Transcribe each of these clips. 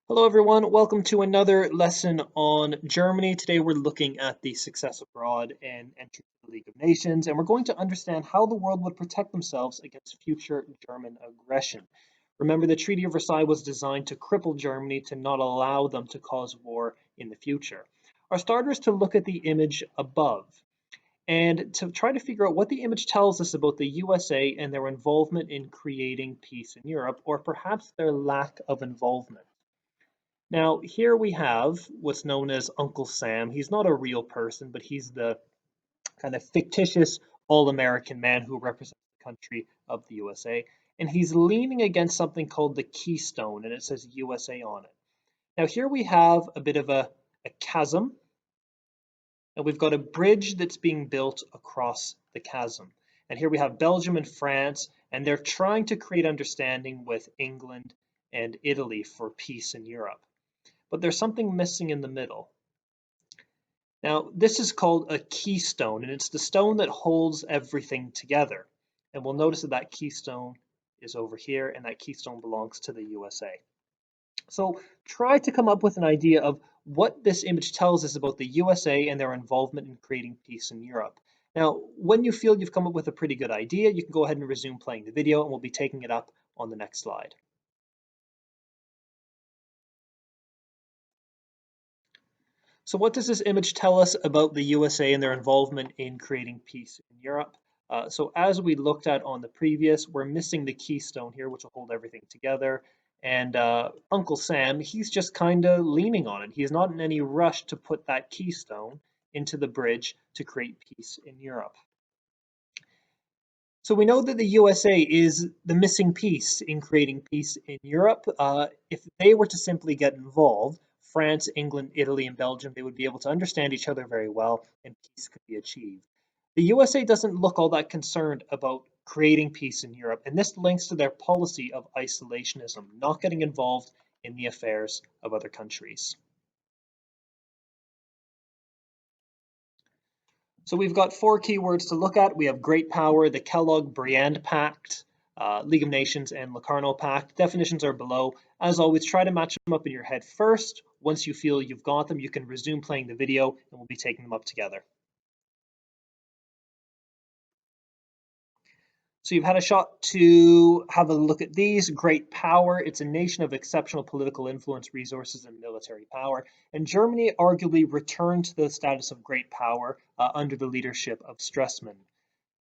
Hello everyone, welcome to another lesson on Germany. Today we're looking at the success abroad and entry to the League of Nations, and we're going to understand how the world would protect themselves against future German aggression. Remember, the Treaty of Versailles was designed to cripple Germany to not allow them to cause war in the future. Our starter is to look at the image above and to try to figure out what the image tells us about the USA and their involvement in creating peace in Europe, or perhaps their lack of involvement. Now, here we have what's known as Uncle Sam. He's not a real person, but he's the kind of fictitious all-American man who represents the country of the USA. And he's leaning against something called the Keystone, and it says USA on it. Now, here we have a bit of a chasm, and we've got a bridge that's being built across the chasm. And here we have Belgium and France, and they're trying to create understanding with England and Italy for peace in Europe. But there's something missing in the middle. Now, this is called a keystone, and it's the stone that holds everything together. And we'll notice that that keystone is over here, and that keystone belongs to the USA. So try to come up with an idea of what this image tells us about the USA and their involvement in creating peace in Europe. Now, when you feel you've come up with a pretty good idea, you can go ahead and resume playing the video, and we'll be taking it up on the next slide. So what does this image tell us about the USA and their involvement in creating peace in Europe? So as we looked at on the previous, we're missing the keystone here, which will hold everything together. And Uncle Sam, he's just kind of leaning on it. He's not in any rush to put that keystone into the bridge to create peace in Europe. So we know that the USA is the missing piece in creating peace in Europe. If they were to simply get involved, France, England, Italy, and Belgium, they would be able to understand each other very well and peace could be achieved. The USA doesn't look all that concerned about creating peace in Europe, and this links to their policy of isolationism, not getting involved in the affairs of other countries. So we've got four keywords to look at. We have Great Power, the Kellogg-Briand Pact, League of Nations, and Locarno Pact. Definitions are below. As always, try to match them up in your head first. Once you feel you've got them, you can resume playing the video, and we'll be taking them up together. So you've had a shot to have a look at these. Great power, it's a nation of exceptional political influence, resources, and military power. And Germany arguably returned to the status of great power under the leadership of Stresemann.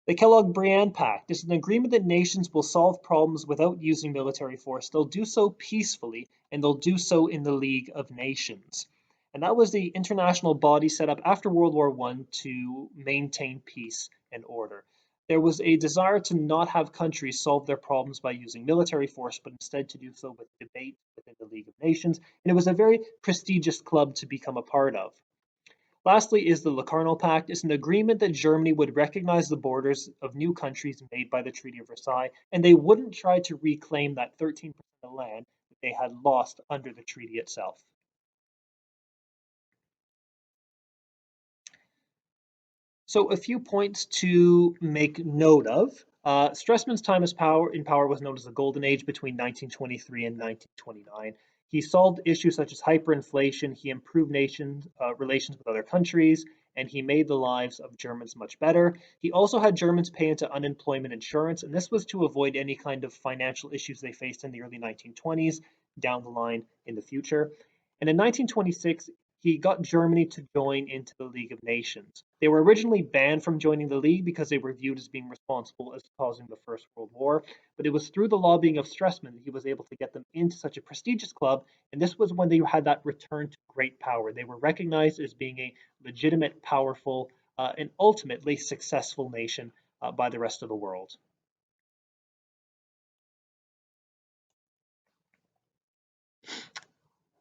The Kellogg-Briand Pact is an agreement that nations will solve problems without using military force. They'll do so peacefully, and they'll do so in the League of Nations. And that was the international body set up after World War I to maintain peace and order. There was a desire to not have countries solve their problems by using military force, but instead to do so with debate within the League of Nations. And it was a very prestigious club to become a part of. Lastly is the Locarno Pact. It's an agreement that Germany would recognize the borders of new countries made by the Treaty of Versailles, and they wouldn't try to reclaim that 13% of land that they had lost under the treaty itself. So a few points to make note of. Stresemann's time as in power was known as the Golden Age between 1923 and 1929. He solved issues such as hyperinflation, he improved relations with other countries, and he made the lives of Germans much better. He also had Germans pay into unemployment insurance, and this was to avoid any kind of financial issues they faced in the early 1920s down the line in the future. And in 1926, he got Germany to join into the League of Nations. They were originally banned from joining the League because they were viewed as being responsible as causing the First World War, but it was through the lobbying of Stresemann that he was able to get them into such a prestigious club, and this was when they had that return to great power. They were recognized as being a legitimate, powerful, and ultimately successful nation by the rest of the world.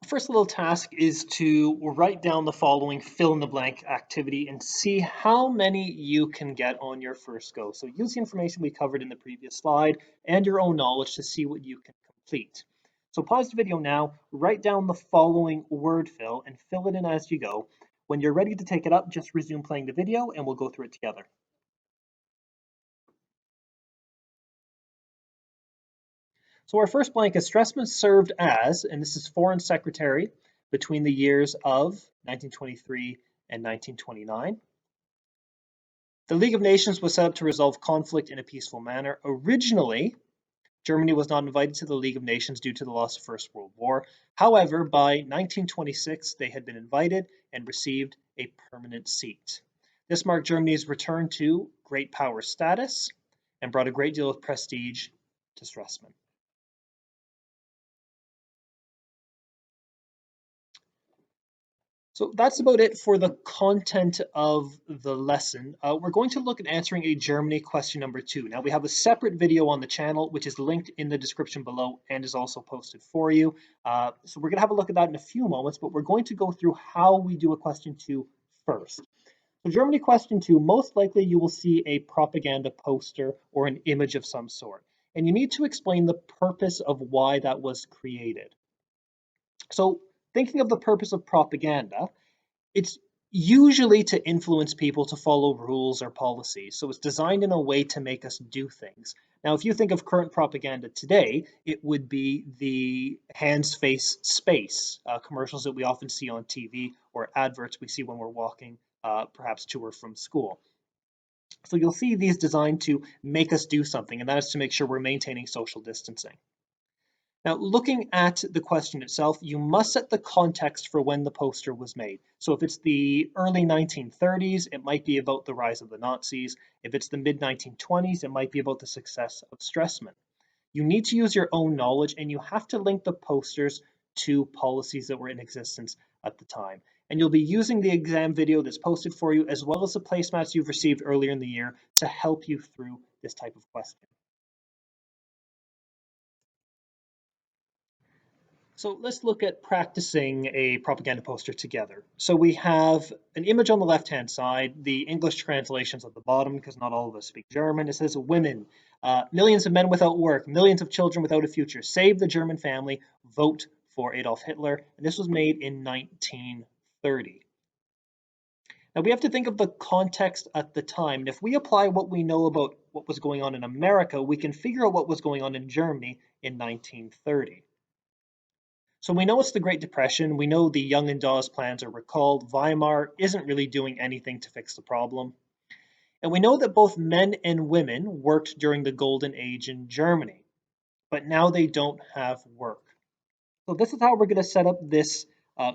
First little task is to write down the following fill in the blank activity and see how many you can get on your first go. So use the information we covered in the previous slide and your own knowledge to see what you can complete. So pause the video now, write down the following word fill and fill it in as you go. When you're ready to take it up, just resume playing the video and we'll go through it together. So our first blank is Stresemann served as, and this is Foreign Secretary between the years of 1923 and 1929. The League of Nations was set up to resolve conflict in a peaceful manner. Originally, Germany was not invited to the League of Nations due to the loss of First World War. However, by 1926, they had been invited and received a permanent seat. This marked Germany's return to great power status and brought a great deal of prestige to Stresemann. So that's about it for the content of the lesson. We're going to look at answering a Germany question number 2. Now we have a separate video on the channel, which is linked in the description below and is also posted for you. So we're going to have a look at that in a few moments, but we're going to go through how we do a question 2 first. So Germany question 2, most likely you will see a propaganda poster or an image of some sort. And you need to explain the purpose of why that was created. So thinking of the purpose of propaganda, it's usually to influence people to follow rules or policies. So it's designed in a way to make us do things. Now, if you think of current propaganda today, it would be the hands, face, space commercials that we often see on TV or adverts we see when we're walking, perhaps to or from school. So you'll see these designed to make us do something, and that is to make sure we're maintaining social distancing. Now, looking at the question itself, you must set the context for when the poster was made. So if it's the early 1930s, it might be about the rise of the Nazis. If it's the mid-1920s, it might be about the success of Stresemann. You need to use your own knowledge, and you have to link the posters to policies that were in existence at the time. And you'll be using the exam video that's posted for you, as well as the placemats you've received earlier in the year to help you through this type of question. So let's look at practicing a propaganda poster together. So we have an image on the left-hand side, the English translations at the bottom, because not all of us speak German. It says women, millions of men without work, millions of children without a future, save the German family, vote for Adolf Hitler. And this was made in 1930. Now we have to think of the context at the time. And if we apply what we know about what was going on in America, we can figure out what was going on in Germany in 1930. So we know it's the Great Depression. We know the Young and Dawes plans are recalled. Weimar isn't really doing anything to fix the problem. And we know that both men and women worked during the Golden Age in Germany, but now they don't have work. So this is how we're going to set up this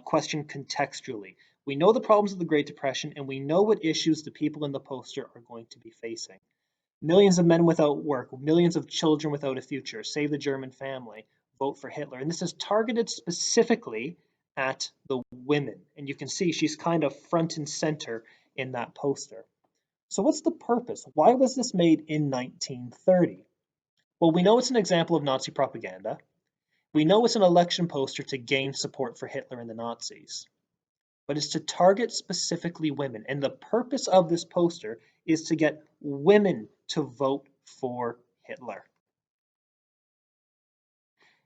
question contextually. We know the problems of the Great Depression, and we know what issues the people in the poster are going to be facing. Millions of men without work, millions of children without a future, save the German family, vote for Hitler. And this is targeted specifically at the women. And you can see she's kind of front and center in that poster. So what's the purpose? Why was this made in 1930? Well, we know it's an example of Nazi propaganda. We know it's an election poster to gain support for Hitler and the Nazis. But it's to target specifically women. And the purpose of this poster is to get women to vote for Hitler.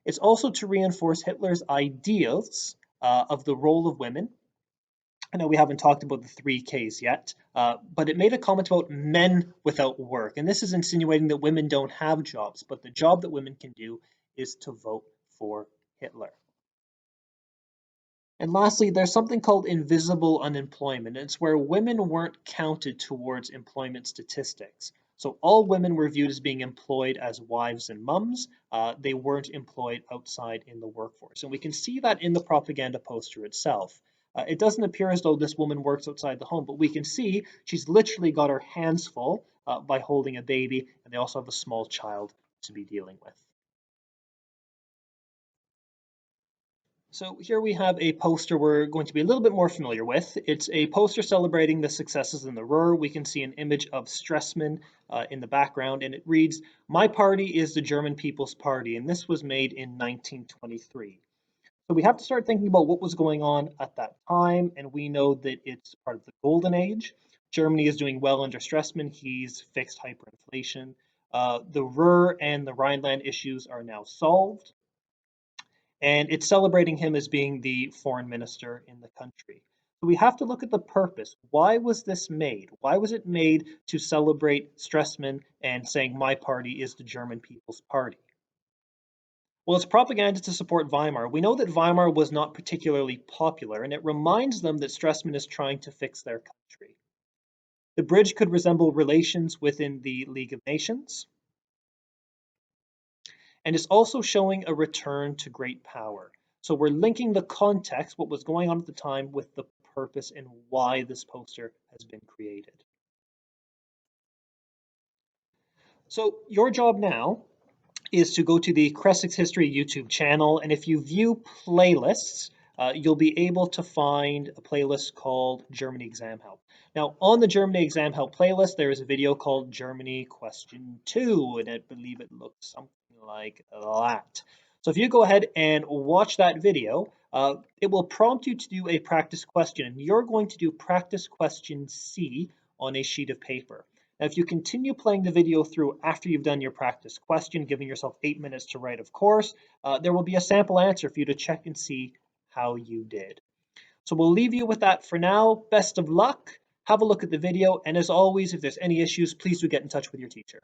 It's also to reinforce Hitler's ideals of the role of women. I know we haven't talked about the 3Ks yet, but it made a comment about men without work. And this is insinuating that women don't have jobs, but the job that women can do is to vote for Hitler. And lastly, there's something called invisible unemployment. It's where women weren't counted towards employment statistics. So all women were viewed as being employed as wives and mums. They weren't employed outside in the workforce. And we can see that in the propaganda poster itself. It doesn't appear as though this woman works outside the home, but we can see she's literally got her hands full by holding a baby, and they also have a small child to be dealing with. So here we have a poster we're going to be a little bit more familiar with. It's a poster celebrating the successes in the Ruhr. We can see an image of Stresemann in the background, and it reads, "My party is the German People's Party," and this was made in 1923. So we have to start thinking about what was going on at that time, and we know that it's part of the Golden Age. Germany is doing well under Stresemann. He's fixed hyperinflation. The Ruhr and the Rhineland issues are now solved. And it's celebrating him as being the foreign minister in the country. So we have to look at the purpose. Why was this made? Why was it made to celebrate Stresemann and saying my party is the German People's Party? Well, it's propaganda to support Weimar. We know that Weimar was not particularly popular, and it reminds them that Stresemann is trying to fix their country. The bridge could resemble relations within the League of Nations, and it's also showing a return to great power. So we're linking the context, what was going on at the time, with the purpose and why this poster has been created. So your job now is to go to the Crestix History YouTube channel, and if you view playlists, you'll be able to find a playlist called Germany Exam Help. Now, on the Germany Exam Help playlist, there is a video called Germany Question 2, and I believe it looks something like that. So if you go ahead and watch that video, it will prompt you to do a practice question, and you're going to do practice question C on a sheet of paper. Now, if you continue playing the video through after you've done your practice question, giving yourself 8 minutes to write, of course, there will be a sample answer for you to check and see how you did. So we'll leave you with that for now. Best of luck. Have a look at the video. And as always, if there's any issues, please do get in touch with your teacher.